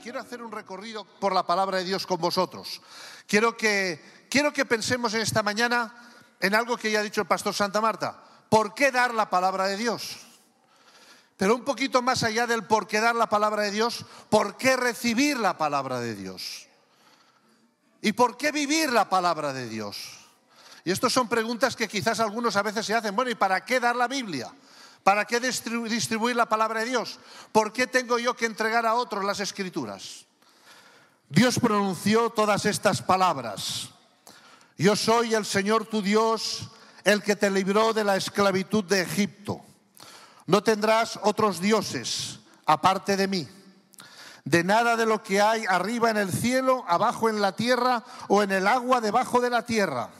quiero hacer un recorrido por la palabra de Dios con vosotros. Quiero que pensemos en esta mañana en algo que ya ha dicho el pastor Santa Marta. ¿Por qué dar la palabra de Dios? Pero un poquito más allá del por qué dar la palabra de Dios, ¿por qué recibir la palabra de Dios? ¿Y por qué vivir la palabra de Dios? Y estas son preguntas que quizás algunos a veces se hacen. Bueno, ¿y para qué dar la Biblia? ¿Para qué distribuir la palabra de Dios? ¿Por qué tengo yo que entregar a otros las Escrituras? Dios pronunció todas estas palabras. Yo soy el Señor tu Dios, el que te libró de la esclavitud de Egipto. No tendrás otros dioses aparte de mí. De nada de lo que hay arriba en el cielo, abajo en la tierra o en el agua debajo de la tierra.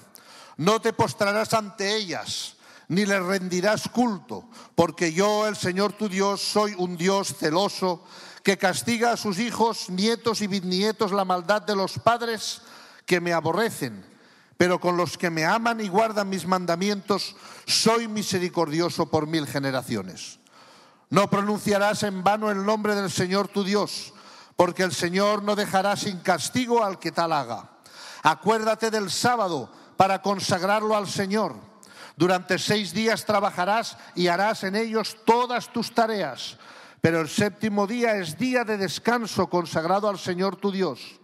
No te postrarás ante ellas, ni les rendirás culto, porque yo, el Señor tu Dios, soy un Dios celoso, que castiga a sus hijos, nietos y bisnietos la maldad de los padres que me aborrecen. Pero con los que me aman y guardan mis mandamientos, soy misericordioso por 1000 generaciones. No pronunciarás en vano el nombre del Señor tu Dios, porque el Señor no dejará sin castigo al que tal haga. Acuérdate del sábado para consagrarlo al Señor. Durante 6 días trabajarás y harás en ellos todas tus tareas, pero el séptimo día es día de descanso consagrado al Señor tu Dios.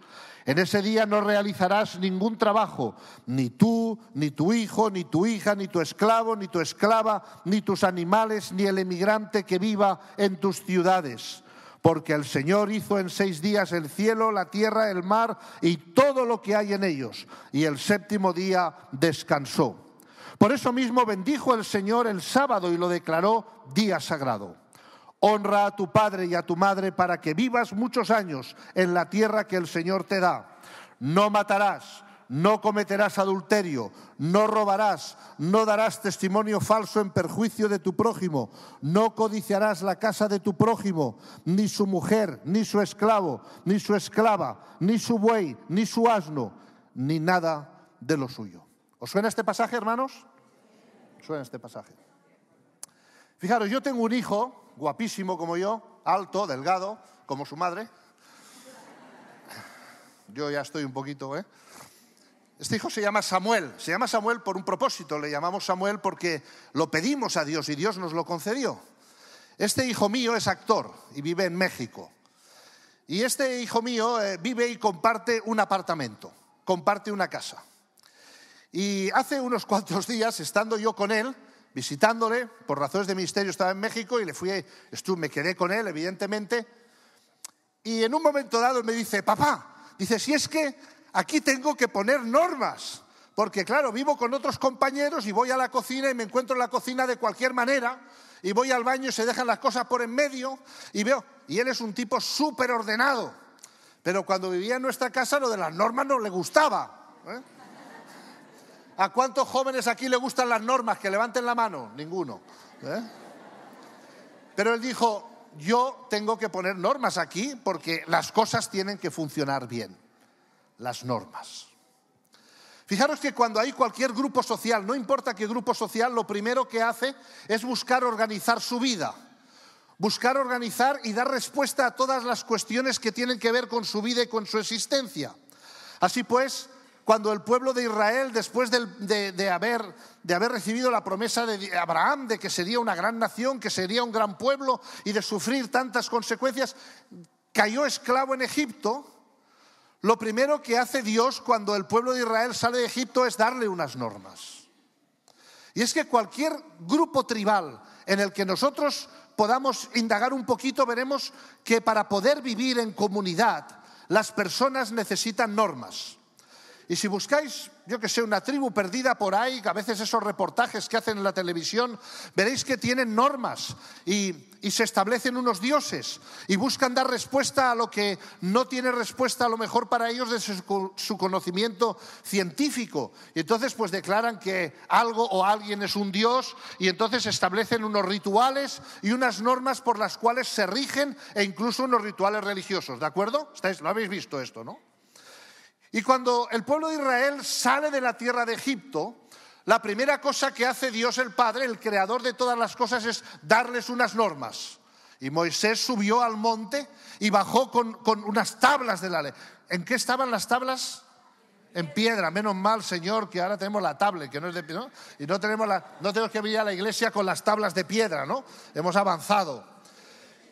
En ese día no realizarás ningún trabajo, ni tú, ni tu hijo, ni tu hija, ni tu esclavo, ni tu esclava, ni tus animales, ni el emigrante que viva en tus ciudades. Porque el Señor hizo en 6 días el cielo, la tierra, el mar y todo lo que hay en ellos, y el séptimo día descansó. Por eso mismo bendijo el Señor el sábado y lo declaró día sagrado. Honra a tu padre y a tu madre para que vivas muchos años en la tierra que el Señor te da. No matarás, no cometerás adulterio, no robarás, no darás testimonio falso en perjuicio de tu prójimo, no codiciarás la casa de tu prójimo, ni su mujer, ni su esclavo, ni su esclava, ni su buey, ni su asno, ni nada de lo suyo. ¿Os suena este pasaje, hermanos? Suena este pasaje. Fijaros, yo tengo un hijo guapísimo como yo, alto, delgado, como su madre. Yo ya estoy un poquito, Este hijo se llama Samuel. Se llama Samuel por un propósito. Le llamamos Samuel porque lo pedimos a Dios y Dios nos lo concedió. Este hijo mío es actor y vive en México. Y este hijo mío vive y comparte un apartamento, comparte una casa. Y hace unos cuantos días, estando yo con él, visitándole, por razones de ministerio estaba en México y me quedé con él, evidentemente. Y en un momento dado me dice, papá, dice, si es que aquí tengo que poner normas, porque claro, vivo con otros compañeros y voy a la cocina y me encuentro en la cocina de cualquier manera, y voy al baño y se dejan las cosas por en medio, y veo, y él es un tipo súper ordenado, pero cuando vivía en nuestra casa lo de las normas no le gustaba, ¿A cuántos jóvenes aquí le gustan las normas? Que levanten la mano. Ninguno. Pero él dijo, yo tengo que poner normas aquí porque las cosas tienen que funcionar bien. Las normas. Fijaros que cuando hay cualquier grupo social, no importa qué grupo social, lo primero que hace es buscar organizar su vida. Buscar organizar y dar respuesta a todas las cuestiones que tienen que ver con su vida y con su existencia. Así pues, cuando el pueblo de Israel, después de haber recibido la promesa de Abraham de que sería una gran nación, que sería un gran pueblo y de sufrir tantas consecuencias, cayó esclavo en Egipto, lo primero que hace Dios cuando el pueblo de Israel sale de Egipto es darle unas normas. Y es que cualquier grupo tribal en el que nosotros podamos indagar un poquito, veremos que para poder vivir en comunidad, las personas necesitan normas. Y si buscáis, yo que sé, una tribu perdida por ahí, que a veces esos reportajes que hacen en la televisión, veréis que tienen normas y se establecen unos dioses y buscan dar respuesta a lo que no tiene respuesta a lo mejor para ellos de su conocimiento científico. Y entonces pues declaran que algo o alguien es un dios y entonces establecen unos rituales y unas normas por las cuales se rigen e incluso unos rituales religiosos, ¿de acuerdo? Lo habéis visto esto, ¿no? Y cuando el pueblo de Israel sale de la tierra de Egipto, la primera cosa que hace Dios el Padre, el creador de todas las cosas, es darles unas normas. Y Moisés subió al monte y bajó con unas tablas de la ley. ¿En qué estaban las tablas? En piedra. Menos mal, Señor, que ahora tenemos la tablet, que no es de piedra, ¿no? Y no tenemos que venir a la iglesia con las tablas de piedra, ¿no? Hemos avanzado.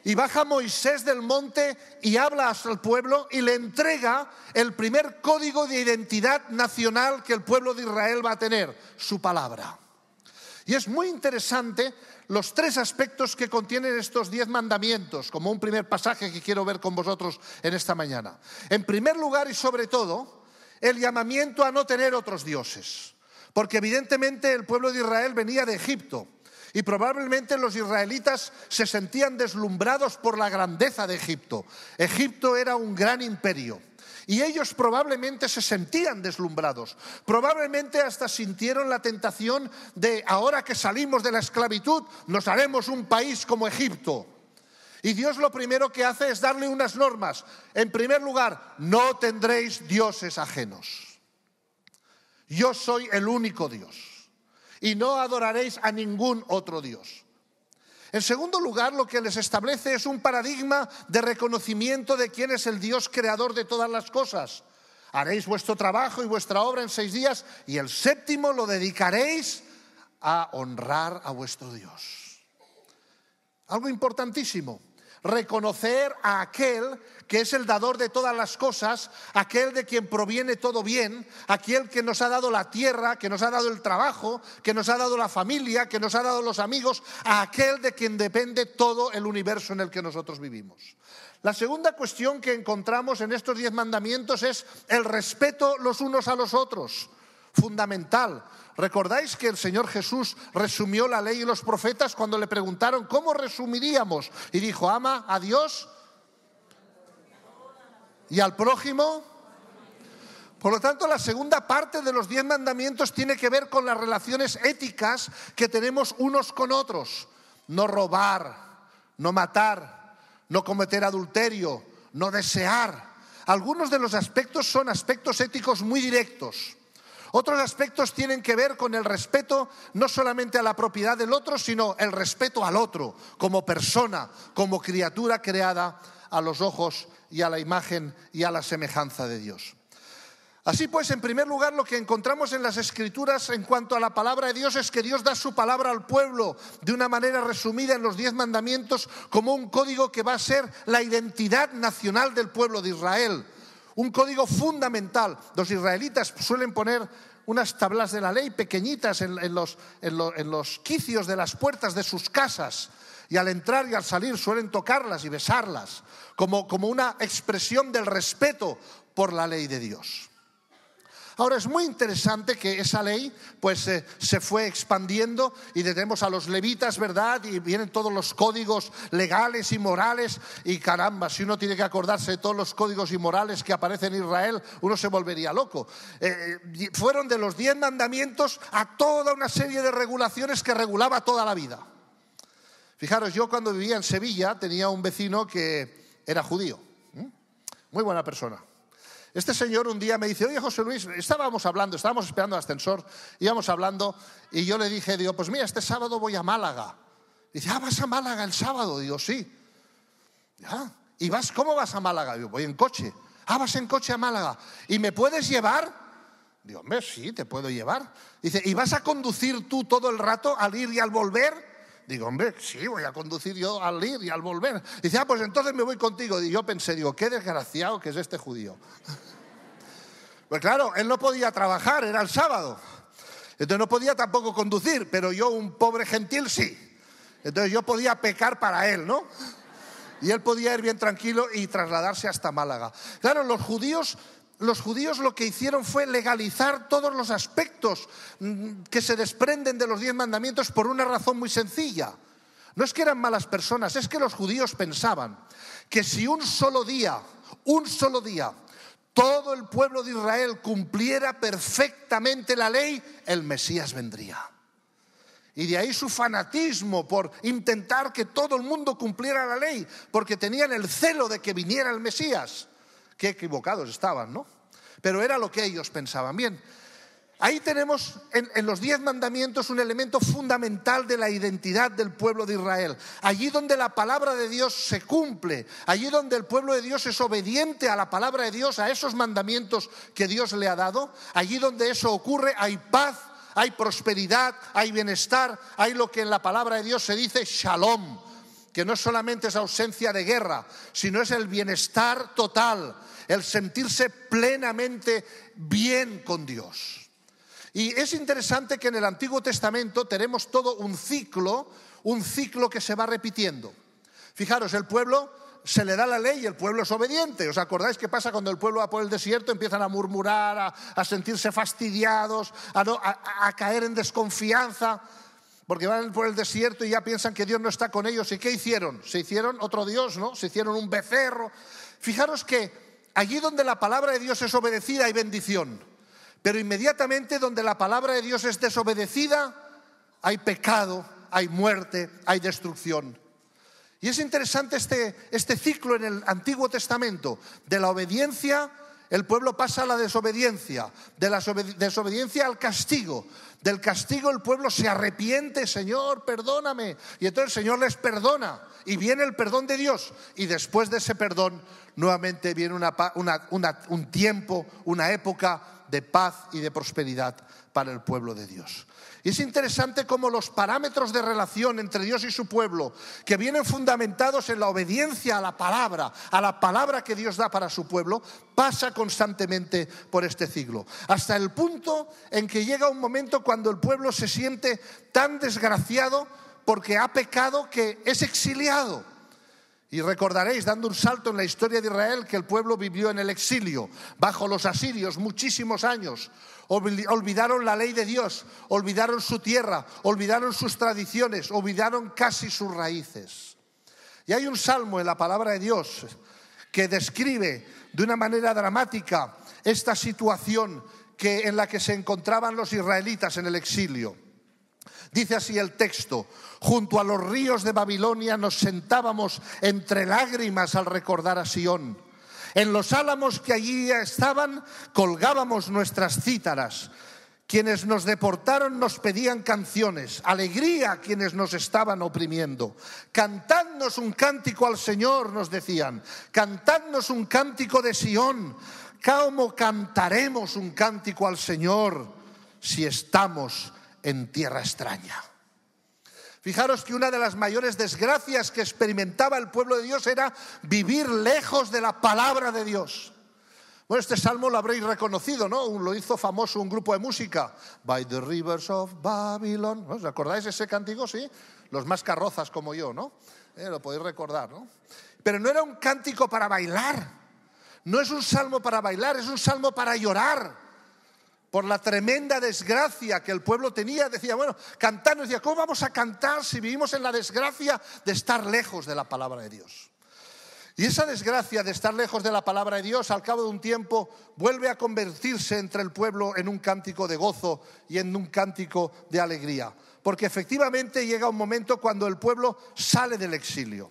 Y baja Moisés del monte y habla al pueblo y le entrega el primer código de identidad nacional que el pueblo de Israel va a tener, su palabra. Y es muy interesante los 3 aspectos que contienen estos 10 mandamientos, como un primer pasaje que quiero ver con vosotros en esta mañana. En primer lugar y sobre todo, el llamamiento a no tener otros dioses, porque evidentemente el pueblo de Israel venía de Egipto y probablemente los israelitas se sentían deslumbrados por la grandeza de Egipto. Egipto era un gran imperio y ellos probablemente se sentían deslumbrados, probablemente hasta sintieron la tentación de, ahora que salimos de la esclavitud, nos haremos un país como Egipto. Y Dios lo primero que hace es darle unas normas. En primer lugar, no tendréis dioses ajenos. Yo soy el único Dios y no adoraréis a ningún otro Dios. En segundo lugar, lo que les establece es un paradigma de reconocimiento de quién es el Dios creador de todas las cosas. Haréis vuestro trabajo y vuestra obra en 6 días y el 7º lo dedicaréis a honrar a vuestro Dios. Algo importantísimo. Reconocer a aquel que es el dador de todas las cosas, aquel de quien proviene todo bien, aquel que nos ha dado la tierra, que nos ha dado el trabajo, que nos ha dado la familia, que nos ha dado los amigos, a aquel de quien depende todo el universo en el que nosotros vivimos. La segunda cuestión que encontramos en estos 10 mandamientos es el respeto los unos a los otros, fundamental. ¿Recordáis que el Señor Jesús resumió la ley y los profetas cuando le preguntaron cómo resumiríamos? Y dijo, ama a Dios y al prójimo. Por lo tanto, la segunda parte de los 10 mandamientos tiene que ver con las relaciones éticas que tenemos unos con otros. No robar, no matar, no cometer adulterio, no desear. Algunos de los aspectos son aspectos éticos muy directos. Otros aspectos tienen que ver con el respeto no solamente a la propiedad del otro, sino el respeto al otro, como persona, como criatura creada a los ojos y a la imagen y a la semejanza de Dios. Así pues, en primer lugar, lo que encontramos en las Escrituras en cuanto a la palabra de Dios es que Dios da su palabra al pueblo de una manera resumida en los 10 mandamientos como un código que va a ser la identidad nacional del pueblo de Israel. Un código fundamental. Los israelitas suelen poner unas tablas de la ley pequeñitas en los quicios de las puertas de sus casas. Y al entrar y al salir suelen tocarlas y besarlas como una expresión del respeto por la ley de Dios. Ahora es muy interesante que esa ley pues se fue expandiendo y tenemos a los levitas, ¿verdad? Y vienen todos los códigos legales y morales y caramba, si uno tiene que acordarse de todos los códigos y morales que aparecen en Israel, uno se volvería loco. Fueron de los 10 mandamientos a toda una serie de regulaciones que regulaba toda la vida. Fijaros, yo cuando vivía en Sevilla tenía un vecino que era judío, muy buena persona. Este señor un día me dice, oye José Luis, estábamos esperando el ascensor, íbamos hablando y yo le dije, digo, pues mira, este sábado voy a Málaga. Dice, ¿vas a Málaga el sábado? Digo, sí. ¿Ya? ¿Y cómo vas a Málaga? Digo, voy en coche. ¿Vas en coche a Málaga? ¿Y me puedes llevar? Digo, hombre, sí, te puedo llevar. Dice, ¿y vas a conducir tú todo el rato al ir y al volver? Digo, hombre, sí, voy a conducir yo al ir y al volver. Dice, pues entonces me voy contigo. Y yo pensé, qué desgraciado que es este judío. Pues claro, él no podía trabajar, era el sábado. Entonces no podía tampoco conducir, pero yo, un pobre gentil, sí. Entonces yo podía pecar para él, ¿no? Y él podía ir bien tranquilo y trasladarse hasta Málaga. Claro, los judíos lo que hicieron fue legalizar todos los aspectos que se desprenden de los 10 mandamientos por una razón muy sencilla. No es que eran malas personas, es que los judíos pensaban que si un solo día, todo el pueblo de Israel cumpliera perfectamente la ley, el Mesías vendría. Y de ahí su fanatismo por intentar que todo el mundo cumpliera la ley, porque tenían el celo de que viniera el Mesías. Qué equivocados estaban, ¿no? Pero era lo que ellos pensaban. Bien, Ahí tenemos en los 10 mandamientos un elemento fundamental de la identidad del pueblo de Israel. Allí donde la palabra de Dios se cumple, allí donde el pueblo de Dios es obediente a la palabra de Dios, a esos mandamientos que Dios le ha dado, allí donde eso ocurre hay paz, hay prosperidad, hay bienestar, hay lo que en la palabra de Dios se dice shalom, que no solamente es ausencia de guerra, sino es el bienestar total, el sentirse plenamente bien con Dios. Y es interesante que en el Antiguo Testamento tenemos todo un ciclo que se va repitiendo. Fijaros, el pueblo se le da la ley y el pueblo es obediente. ¿Os acordáis qué pasa cuando el pueblo va por el desierto? Empiezan a murmurar, a sentirse fastidiados, a caer en desconfianza, porque van por el desierto y ya piensan que Dios no está con ellos. ¿Y qué hicieron? Se hicieron otro Dios, ¿no? Se hicieron un becerro. Fijaros que allí donde la palabra de Dios es obedecida hay bendición. Pero inmediatamente donde la palabra de Dios es desobedecida, hay pecado, hay muerte, hay destrucción. Y es interesante este ciclo en el Antiguo Testamento. De la obediencia, el pueblo pasa a la desobediencia. De la desobediencia al castigo. Del castigo el pueblo se arrepiente, Señor, perdóname. Y entonces el Señor les perdona. Y viene el perdón de Dios. Y después de ese perdón, nuevamente viene un tiempo, una época de paz y de prosperidad para el pueblo de Dios. Y es interesante cómo los parámetros de relación entre Dios y su pueblo, que vienen fundamentados en la obediencia a la palabra que Dios da para su pueblo, pasa constantemente por este ciclo. Hasta el punto en que llega un momento cuando el pueblo se siente tan desgraciado porque ha pecado que es exiliado. Y recordaréis, dando un salto en la historia de Israel, que el pueblo vivió en el exilio, bajo los asirios, muchísimos años. Olvidaron la ley de Dios, olvidaron su tierra, olvidaron sus tradiciones, olvidaron casi sus raíces. Y hay un salmo en la palabra de Dios que describe de una manera dramática esta situación en la que se encontraban los israelitas en el exilio. Dice así el texto: junto a los ríos de Babilonia nos sentábamos entre lágrimas al recordar a Sión. En los álamos que allí estaban colgábamos nuestras cítaras. Quienes nos deportaron nos pedían canciones, alegría a quienes nos estaban oprimiendo. Cantadnos un cántico al Señor, nos decían. Cantadnos un cántico de Sión. ¿Cómo cantaremos un cántico al Señor si estamos en tierra extraña? Fijaros que una de las mayores desgracias que experimentaba el pueblo de Dios era vivir lejos de la palabra de Dios. Bueno, este salmo lo habréis reconocido, ¿no? Lo hizo famoso un grupo de música. By the rivers of Babylon. ¿Os acordáis de ese cántico? Sí. Los más carrozas como yo, ¿no? Lo podéis recordar, ¿no? Pero no era un cántico para bailar. No es un salmo para bailar, es un salmo para llorar. Por la tremenda desgracia que el pueblo tenía. Decía, bueno, cantando, decía, ¿cómo vamos a cantar si vivimos en la desgracia de estar lejos de la palabra de Dios? Y esa desgracia de estar lejos de la palabra de Dios, al cabo de un tiempo, vuelve a convertirse entre el pueblo en un cántico de gozo y en un cántico de alegría. Porque efectivamente llega un momento cuando el pueblo sale del exilio.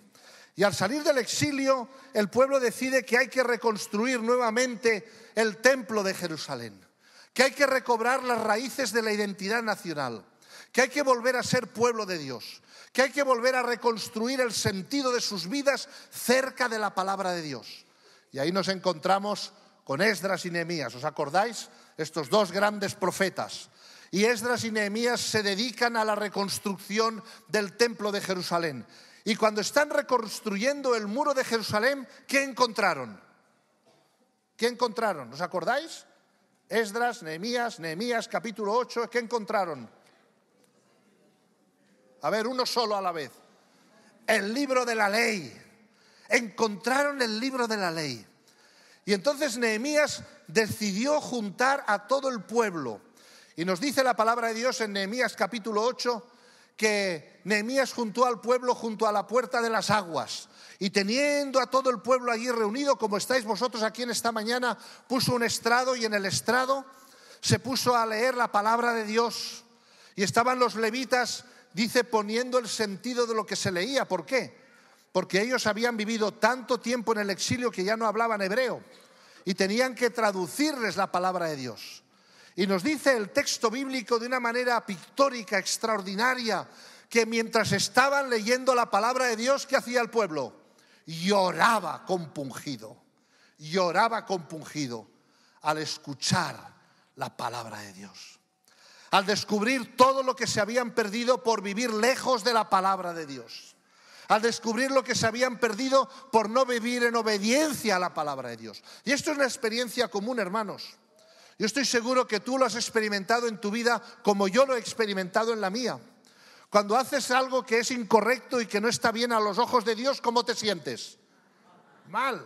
Y al salir del exilio, el pueblo decide que hay que reconstruir nuevamente el templo de Jerusalén. Que hay que recobrar las raíces de la identidad nacional, que hay que volver a ser pueblo de Dios, que hay que volver a reconstruir el sentido de sus vidas cerca de la palabra de Dios. Y ahí nos encontramos con Esdras y Nehemías. ¿Os acordáis? Estos dos grandes profetas. Y Esdras y Nehemías se dedican a la reconstrucción del templo de Jerusalén. Y cuando están reconstruyendo el muro de Jerusalén, ¿qué encontraron? ¿Qué encontraron? ¿Os acordáis? Esdras, Nehemías capítulo 8, ¿qué encontraron? A ver, uno solo a la vez. El libro de la ley. Encontraron el libro de la ley. Y entonces Nehemías decidió juntar a todo el pueblo. Y nos dice la palabra de Dios en Nehemías capítulo 8 que Nehemías juntó al pueblo junto a la puerta de las aguas. Y teniendo a todo el pueblo allí reunido, como estáis vosotros aquí en esta mañana, puso un estrado y en el estrado se puso a leer la palabra de Dios. Y estaban los levitas, dice, poniendo el sentido de lo que se leía. ¿Por qué? Porque ellos habían vivido tanto tiempo en el exilio que ya no hablaban hebreo. Y tenían que traducirles la palabra de Dios. Y nos dice el texto bíblico de una manera pictórica, extraordinaria, que mientras estaban leyendo la palabra de Dios, ¿qué hacía el pueblo? Lloraba compungido al escuchar la palabra de Dios, al descubrir todo lo que se habían perdido por vivir lejos de la palabra de Dios, al descubrir lo que se habían perdido por no vivir en obediencia a la palabra de Dios. Y esto es una experiencia común, hermanos. Yo estoy seguro que tú lo has experimentado en tu vida como yo lo he experimentado en la mía. Cuando haces algo que es incorrecto y que no está bien a los ojos de Dios, ¿cómo te sientes? Mal,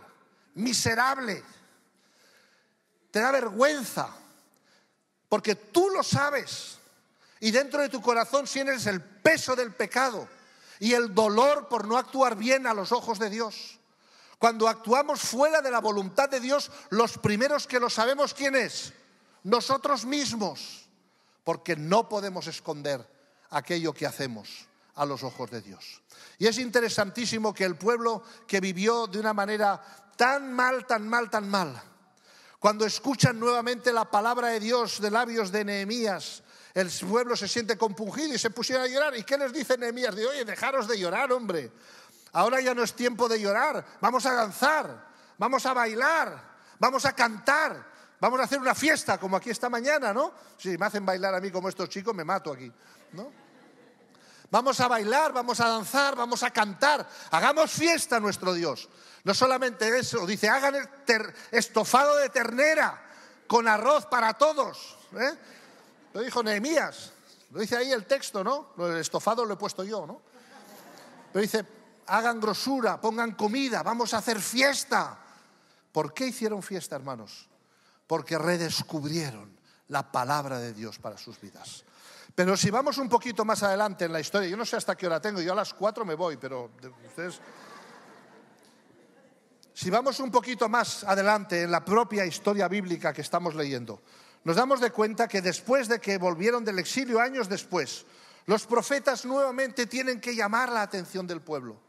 miserable. Te da vergüenza, porque tú lo sabes. Y dentro de tu corazón sientes el peso del pecado y el dolor por no actuar bien a los ojos de Dios. Cuando actuamos fuera de la voluntad de Dios, los primeros que lo sabemos, ¿quién es? Nosotros mismos, porque no podemos esconder aquello que hacemos a los ojos de Dios. Y es interesantísimo que el pueblo que vivió de una manera tan mal, cuando escuchan nuevamente la palabra de Dios de labios de Nehemías, el pueblo se siente compungido y se pusieron a llorar. ¿Y qué les dice Nehemías? Dice: oye, dejaros de llorar, hombre. Ahora ya no es tiempo de llorar. Vamos a danzar, vamos a bailar, vamos a cantar, vamos a hacer una fiesta como aquí esta mañana, ¿no? Si me hacen bailar a mí como estos chicos, me mato aquí, ¿no? Vamos a bailar, vamos a danzar, vamos a cantar. Hagamos fiesta a nuestro Dios. No solamente eso, dice: hagan estofado de ternera con arroz para todos, ¿eh? Lo dijo Nehemías, lo dice ahí el texto, ¿no? El estofado lo he puesto yo, ¿no? Pero dice: hagan grosura, pongan comida, vamos a hacer fiesta. ¿Por qué hicieron fiesta, hermanos? Porque redescubrieron la palabra de Dios para sus vidas. Pero si vamos un poquito más adelante en la historia, yo no sé hasta qué hora tengo, yo a las 4 me voy, pero ustedes... Si vamos un poquito más adelante en la propia historia bíblica que estamos leyendo, nos damos de cuenta que después de que volvieron del exilio, años después, los profetas nuevamente tienen que llamar la atención del pueblo.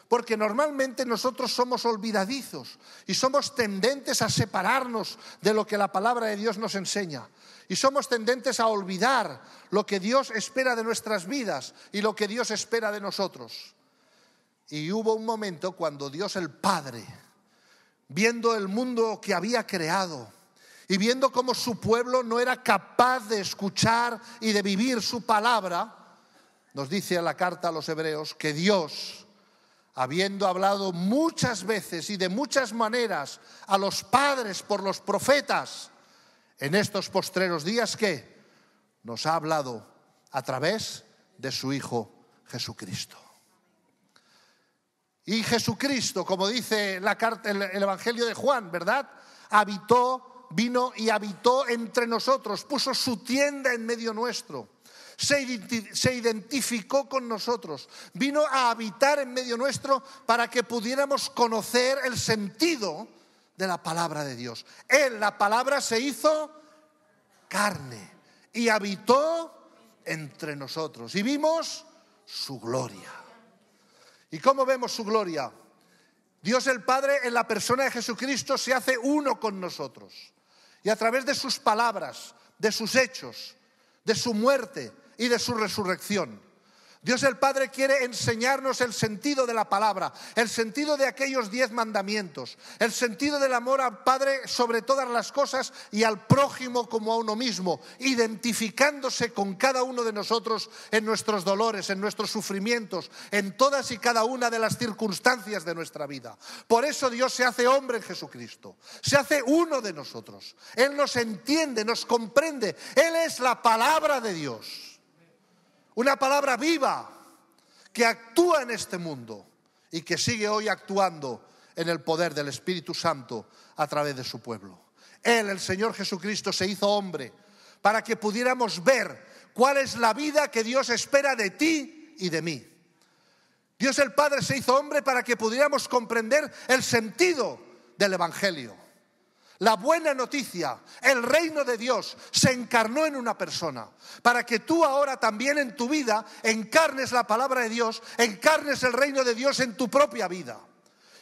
Porque normalmente nosotros somos olvidadizos y somos tendentes a separarnos de lo que la palabra de Dios nos enseña. Y somos tendentes a olvidar lo que Dios espera de nuestras vidas y lo que Dios espera de nosotros. Y hubo un momento cuando Dios el Padre, viendo el mundo que había creado y viendo cómo su pueblo no era capaz de escuchar y de vivir su palabra, nos dice en la carta a los Hebreos que Dios, habiendo hablado muchas veces y de muchas maneras a los padres por los profetas, en estos postreros días, ¿qué? Nos ha hablado a través de su Hijo Jesucristo. Y Jesucristo, como dice la carta, el Evangelio de Juan, ¿verdad? Vino y habitó entre nosotros, puso su tienda en medio nuestro. Se identificó con nosotros, vino a habitar en medio nuestro para que pudiéramos conocer el sentido de la palabra de Dios. Él, la palabra, se hizo carne y habitó entre nosotros y vimos su gloria. ¿Y cómo vemos su gloria? Dios el Padre, en la persona de Jesucristo, se hace uno con nosotros y a través de sus palabras, de sus hechos, de su muerte y de su resurrección. Dios el Padre quiere enseñarnos el sentido de la palabra, el sentido de aquellos 10 mandamientos, el sentido del amor al Padre sobre todas las cosas y al prójimo como a uno mismo, identificándose con cada uno de nosotros en nuestros dolores, en nuestros sufrimientos, en todas y cada una de las circunstancias de nuestra vida. Por eso Dios se hace hombre en Jesucristo, se hace uno de nosotros. Él nos entiende, nos comprende. Él es la palabra de Dios. Una palabra viva que actúa en este mundo y que sigue hoy actuando en el poder del Espíritu Santo a través de su pueblo. Él, el Señor Jesucristo, se hizo hombre para que pudiéramos ver cuál es la vida que Dios espera de ti y de mí. Dios el Padre se hizo hombre para que pudiéramos comprender el sentido del Evangelio. La buena noticia, el reino de Dios se encarnó en una persona para que tú ahora también en tu vida encarnes la palabra de Dios, encarnes el reino de Dios en tu propia vida.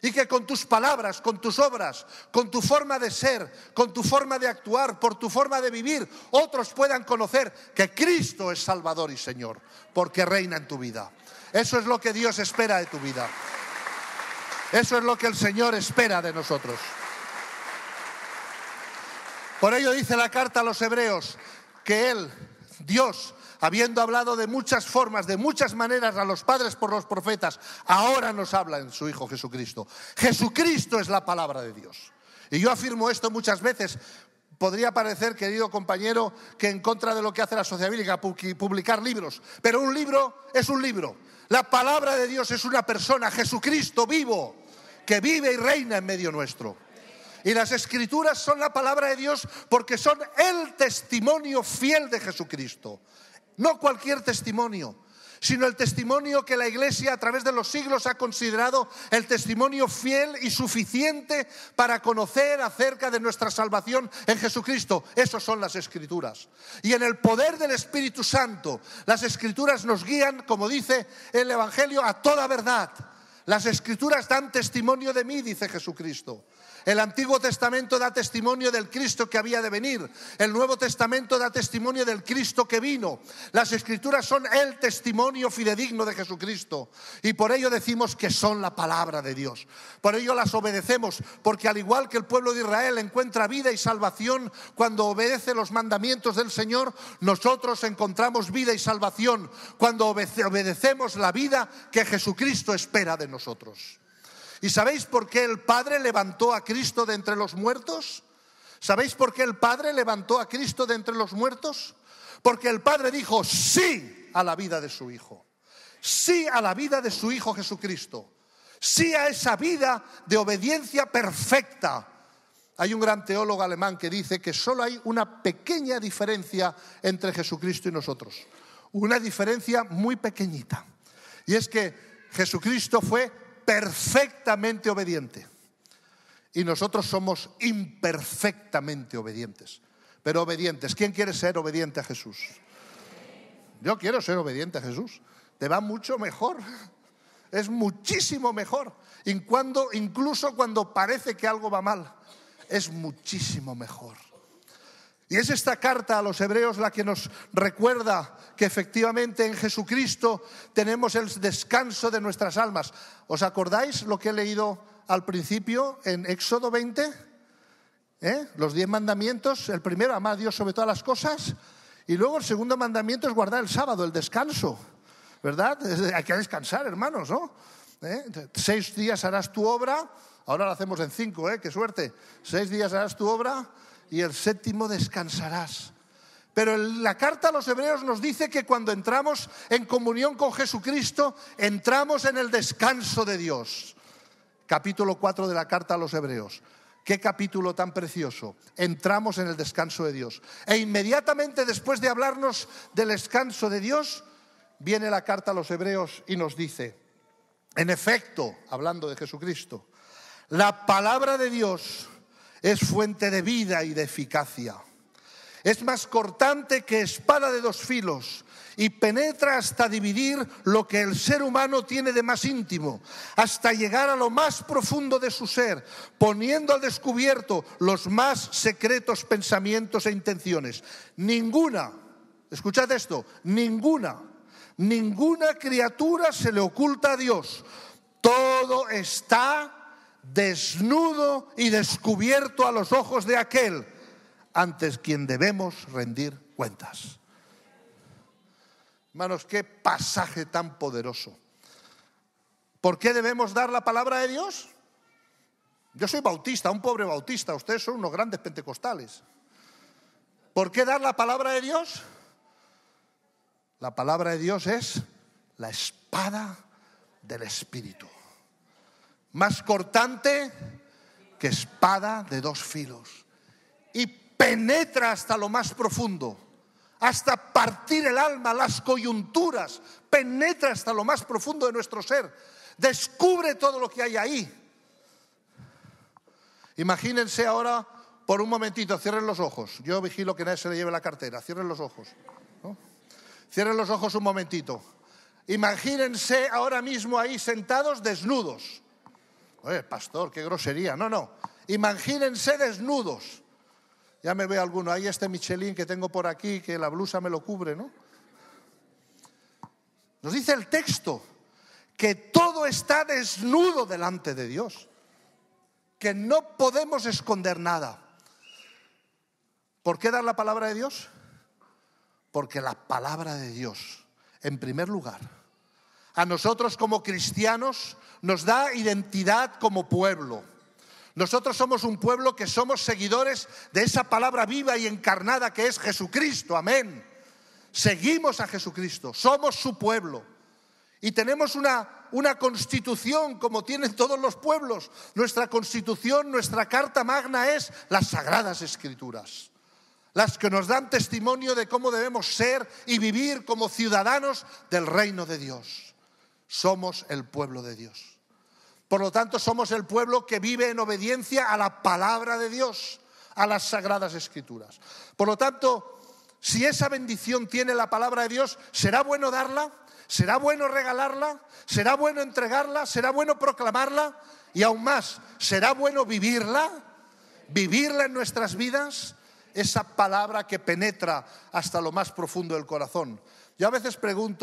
Y que con tus palabras, con tus obras, con tu forma de ser, con tu forma de actuar, por tu forma de vivir, otros puedan conocer que Cristo es Salvador y Señor, porque reina en tu vida. Eso es lo que Dios espera de tu vida. Eso es lo que el Señor espera de nosotros. Por ello dice la carta a los Hebreos que Él, Dios, habiendo hablado de muchas formas, de muchas maneras a los padres por los profetas, ahora nos habla en su Hijo Jesucristo. Jesucristo es la palabra de Dios. Y yo afirmo esto muchas veces. Podría parecer, querido compañero, que en contra de lo que hace la sociedad bíblica, publicar libros. Pero un libro es un libro. La palabra de Dios es una persona, Jesucristo vivo, que vive y reina en medio nuestro. Y las Escrituras son la palabra de Dios porque son el testimonio fiel de Jesucristo. No cualquier testimonio, sino el testimonio que la Iglesia a través de los siglos ha considerado el testimonio fiel y suficiente para conocer acerca de nuestra salvación en Jesucristo. Esos son las Escrituras. Y en el poder del Espíritu Santo, las Escrituras nos guían, como dice el Evangelio, a toda verdad. Las Escrituras dan testimonio de mí, dice Jesucristo. El Antiguo Testamento da testimonio del Cristo que había de venir. El Nuevo Testamento da testimonio del Cristo que vino. Las Escrituras son el testimonio fidedigno de Jesucristo. Y por ello decimos que son la palabra de Dios. Por ello las obedecemos, porque al igual que el pueblo de Israel encuentra vida y salvación cuando obedece los mandamientos del Señor, nosotros encontramos vida y salvación cuando obedecemos la vida que Jesucristo espera de nosotros. ¿Y sabéis por qué el Padre levantó a Cristo de entre los muertos? ¿Sabéis por qué el Padre levantó a Cristo de entre los muertos? Porque el Padre dijo sí a la vida de su Hijo. Sí a la vida de su Hijo Jesucristo. Sí a esa vida de obediencia perfecta. Hay un gran teólogo alemán que dice que solo hay una pequeña diferencia entre Jesucristo y nosotros. Una diferencia muy pequeñita. Y es que Jesucristo fue perfectamente obediente y nosotros somos imperfectamente obedientes, pero obedientes. ¿Quién quiere ser obediente a Jesús? Yo quiero ser obediente a Jesús. Te va mucho mejor, es muchísimo mejor, incluso cuando parece que algo va mal, es muchísimo mejor. Y es esta carta a los Hebreos la que nos recuerda que efectivamente en Jesucristo tenemos el descanso de nuestras almas. ¿Os acordáis lo que he leído al principio en Éxodo 20? Los 10 mandamientos. El primero, amar a Dios sobre todas las cosas. Y luego el segundo mandamiento es guardar el sábado, el descanso. ¿Verdad? Hay que descansar, hermanos, ¿no? 6 días harás tu obra. Ahora lo hacemos en 5, qué suerte. 6 días harás tu obra y el 7º descansarás. Pero la carta a los Hebreos nos dice que cuando entramos en comunión con Jesucristo, entramos en el descanso de Dios. Capítulo 4 de la carta a los Hebreos. Qué capítulo tan precioso. Entramos en el descanso de Dios. E inmediatamente después de hablarnos del descanso de Dios, viene la carta a los Hebreos y nos dice, en efecto, hablando de Jesucristo, la palabra de Dios es fuente de vida y de eficacia. Es más cortante que espada de 2 filos y penetra hasta dividir lo que el ser humano tiene de más íntimo, hasta llegar a lo más profundo de su ser, poniendo al descubierto los más secretos pensamientos e intenciones. Escuchad esto, ninguna criatura se le oculta a Dios. Todo está desnudo y descubierto a los ojos de aquel ante quien debemos rendir cuentas. Hermanos, qué pasaje tan poderoso. ¿Por qué debemos dar la palabra de Dios? Yo soy bautista, un pobre bautista, ustedes son unos grandes pentecostales. ¿Por qué dar la palabra de Dios? La palabra de Dios es la espada del Espíritu. Más cortante que espada de 2 filos. Y penetra hasta lo más profundo, hasta partir el alma, las coyunturas, penetra hasta lo más profundo de nuestro ser, descubre todo lo que hay ahí. Imagínense ahora, por un momentito, cierren los ojos. Yo vigilo que nadie se le lleve la cartera, cierren los ojos, ¿no? Cierren los ojos un momentito. Imagínense ahora mismo ahí sentados desnudos. Oye, pastor, qué grosería. No, no. Imagínense desnudos. Ya me ve alguno. Ahí este Michelin que tengo por aquí, que la blusa me lo cubre, ¿no? Nos dice el texto que todo está desnudo delante de Dios, que no podemos esconder nada. ¿Por qué dar la palabra de Dios? Porque la palabra de Dios, en primer lugar, a nosotros como cristianos nos da identidad como pueblo. Nosotros somos un pueblo que somos seguidores de esa palabra viva y encarnada que es Jesucristo. Amén. Seguimos a Jesucristo, somos su pueblo. Y tenemos una constitución como tienen todos los pueblos. Nuestra constitución, nuestra carta magna es las Sagradas Escrituras. Las que nos dan testimonio de cómo debemos ser y vivir como ciudadanos del reino de Dios. Somos el pueblo de Dios. Por lo tanto, somos el pueblo que vive en obediencia a la palabra de Dios, a las Sagradas Escrituras. Por lo tanto, si esa bendición tiene la palabra de Dios, ¿será bueno darla? ¿Será bueno regalarla? ¿Será bueno entregarla? ¿Será bueno proclamarla? Y aún más, ¿será bueno vivirla? ¿Vivirla en nuestras vidas? Esa palabra que penetra hasta lo más profundo del corazón. Yo a veces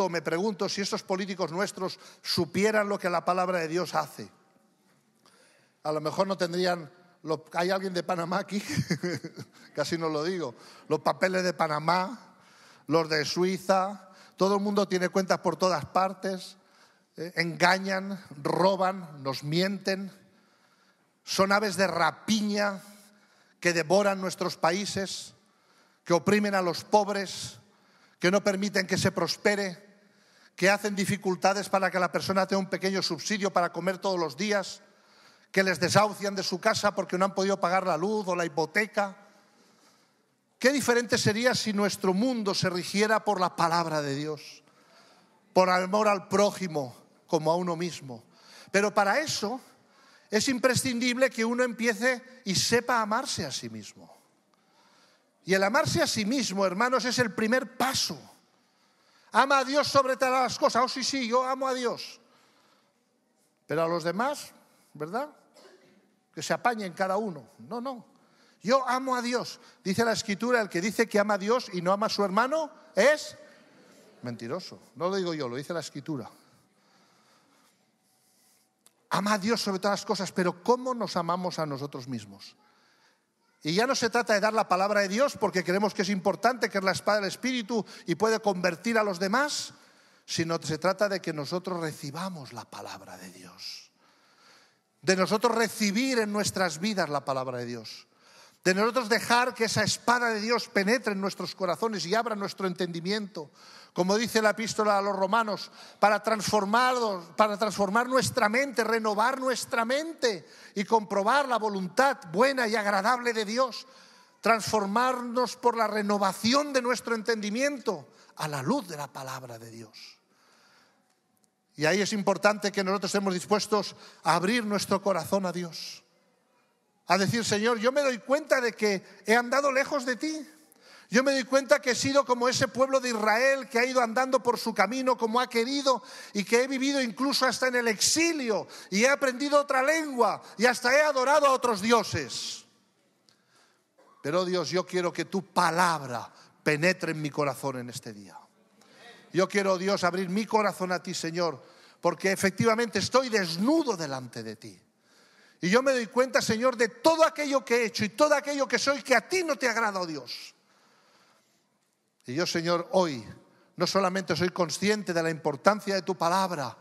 me pregunto si estos políticos nuestros supieran lo que la palabra de Dios hace. A lo mejor no tendrían... ¿Hay alguien de Panamá aquí? Casi no lo digo. Los papeles de Panamá, los de Suiza... Todo el mundo tiene cuentas por todas partes, engañan, roban, nos mienten. Son aves de rapiña que devoran nuestros países, que oprimen a los pobres, que no permiten que se prospere, que hacen dificultades para que la persona tenga un pequeño subsidio para comer todos los días, que les desahucian de su casa porque no han podido pagar la luz o la hipoteca. Qué diferente sería si nuestro mundo se rigiera por la palabra de Dios, por amor al prójimo como a uno mismo. Pero para eso es imprescindible que uno empiece y sepa amarse a sí mismo. Y el amarse a sí mismo, hermanos, es el primer paso. Ama a Dios sobre todas las cosas. Oh, sí, yo amo a Dios. Pero a los demás, ¿verdad? Que se apañen cada uno. No. Yo amo a Dios. Dice la Escritura, el que dice que ama a Dios y no ama a su hermano es mentiroso. No lo digo yo, lo dice la Escritura. Ama a Dios sobre todas las cosas, pero ¿cómo nos amamos a nosotros mismos? Y ya no se trata de dar la palabra de Dios porque creemos que es importante, que es la espada del Espíritu y puede convertir a los demás, sino que se trata de que nosotros recibamos la palabra de Dios. De nosotros recibir en nuestras vidas la palabra de Dios. De nosotros dejar que esa espada de Dios penetre en nuestros corazones y abra nuestro entendimiento, como dice la epístola a los romanos, para transformar nuestra mente, renovar nuestra mente y comprobar la voluntad buena y agradable de Dios, transformarnos por la renovación de nuestro entendimiento a la luz de la palabra de Dios. Y ahí es importante que nosotros estemos dispuestos a abrir nuestro corazón a Dios. A decir, Señor, yo me doy cuenta de que he andado lejos de ti. Yo me doy cuenta que he sido como ese pueblo de Israel que ha ido andando por su camino como ha querido y que he vivido incluso hasta en el exilio y he aprendido otra lengua y hasta he adorado a otros dioses. Pero Dios, yo quiero que tu palabra penetre en mi corazón en este día. Yo quiero, Dios, abrir mi corazón a ti, Señor, porque efectivamente estoy desnudo delante de ti. Y yo me doy cuenta, Señor, de todo aquello que he hecho y todo aquello que soy que a ti no te agrada, oh Dios. Y yo, Señor, hoy no solamente soy consciente de la importancia de tu palabra,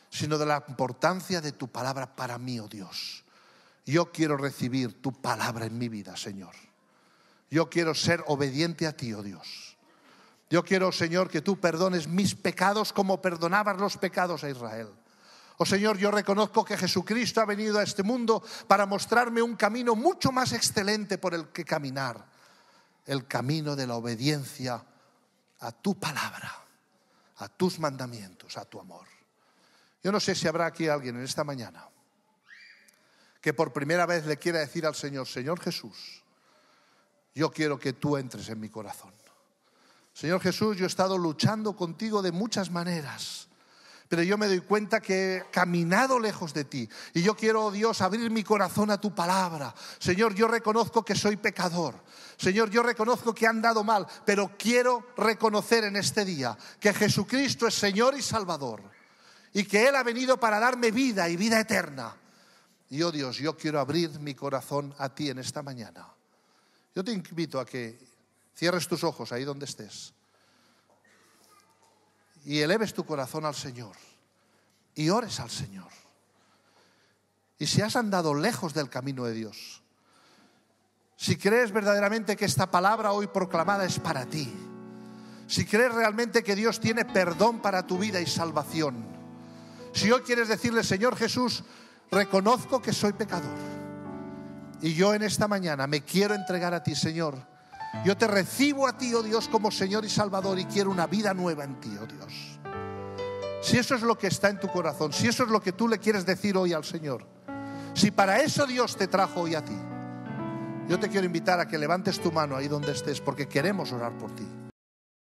sino de la importancia de tu palabra para mí, oh Dios. Yo quiero recibir tu palabra en mi vida, Señor. Yo quiero ser obediente a ti, oh Dios. Yo quiero, Señor, que tú perdones mis pecados como perdonabas los pecados a Israel. Oh Señor, yo reconozco que Jesucristo ha venido a este mundo para mostrarme un camino mucho más excelente por el que caminar. El camino de la obediencia a tu palabra, a tus mandamientos, a tu amor. Yo no sé si habrá aquí alguien en esta mañana que por primera vez le quiera decir al Señor, Señor Jesús, yo quiero que tú entres en mi corazón. Señor Jesús, yo he estado luchando contigo de muchas maneras, pero yo me doy cuenta que he caminado lejos de ti. Y yo quiero, oh Dios, abrir mi corazón a tu palabra. Señor, yo reconozco que soy pecador. Señor, yo reconozco que he andado mal, pero quiero reconocer en este día que Jesucristo es Señor y Salvador. Y que Él ha venido para darme vida y vida eterna. Y, oh Dios, yo quiero abrir mi corazón a ti en esta mañana. Yo te invito a que cierres tus ojos ahí donde estés. Y eleves tu corazón al Señor. Y ores al Señor. Y si has andado lejos del camino de Dios, si crees verdaderamente que esta palabra hoy proclamada es para ti, si crees realmente que Dios tiene perdón para tu vida y salvación, si hoy quieres decirle: Señor Jesús, reconozco que soy pecador y yo en esta mañana me quiero entregar a ti, Señor. Yo te recibo a ti, oh Dios, como Señor y Salvador, y quiero una vida nueva en ti, oh Dios. Si eso es lo que está en tu corazón, si eso es lo que tú le quieres decir hoy al Señor, si para eso Dios te trajo hoy a ti, yo te quiero invitar a que levantes tu mano ahí donde estés, porque queremos orar por ti.